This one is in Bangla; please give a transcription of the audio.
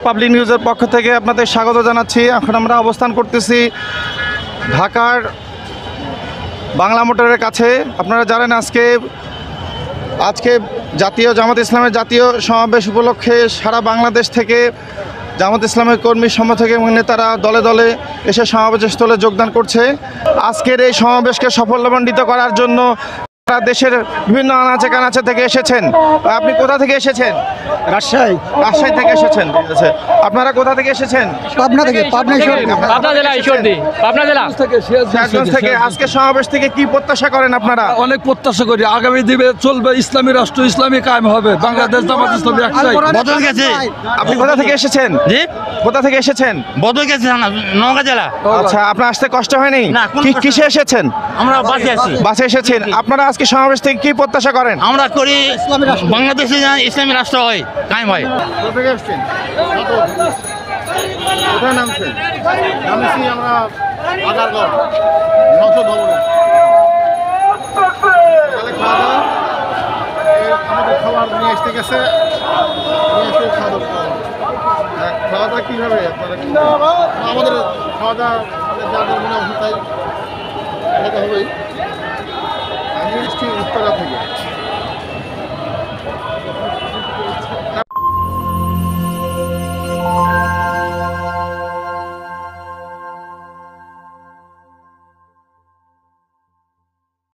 পাবলিক নিউজের পক্ষ থেকে আপনাদের স্বাগত জানাচ্ছি। এখন আমরা অবস্থান করতেছি ঢাকার বাংলা মোটরের কাছে। আপনারা জানেন আজকে জাতীয় জামাত ইসলামের জাতীয় সমাবেশ উপলক্ষে সারা বাংলাদেশ থেকে জামাত ইসলামের কর্মী সমর্থক এবং নেতারা দলে দলে এসে সমাবেশস্থলে যোগদান করছে। আজকের এই সমাবেশকে সাফল্যমণ্ডিত করার জন্য দেশের বিভিন্ন আনাচে কানাচে থেকে এসেছেন। আপনি কোথা থেকে এসেছেন? রাজশাহী থেকে এসেছেন। ঠিক আছে, আপনারা কোথা থেকে এসেছেন? পাবনা থেকে সিরাজগঞ্জ থেকে। আজকে সমাবেশ থেকে কি প্রত্যাশা করেন আপনারা? অনেক প্রত্যাশা করি, আগামী দিনে চলবে ইসলামী রাষ্ট্র, ইসলামী কায়েম হবে, বাংলাদেশ জামাত ইসলামী একটাই। বদল গেছে। আপনি কোথা থেকে এসেছেন? জি, কোথা থেকে এসেছেন? বদল গেছে নওগাঁ জেলা। আচ্ছা, আপনার আসতে কষ্ট হয়নি? না, কোনো কষ্ট কিসে এসেছেন? আমরা বাসে আছি। বাসে এসেছেন। আপনারা আজকে সমাবেশ থেকে কি প্রত্যাশা করেন? আমরা করি বাংলাদেশে যেন ইসলামী রাষ্ট্র হয়, কায়েম হয়। কোথা থেকে এসেছেন? কোথায় নামছেন? নামছি আমরা আগারগড় নসদ ভবনে। আমাদের খাবার নিয়ে আসতে গেছে, নিয়ে এসে খাওয়া দাওয়া কীভাবে আপনারা? আমাদের খাওয়া দাওয়া যা মনে হয় তাই হবেই। আমি এসেছি উত্তরা থেকে।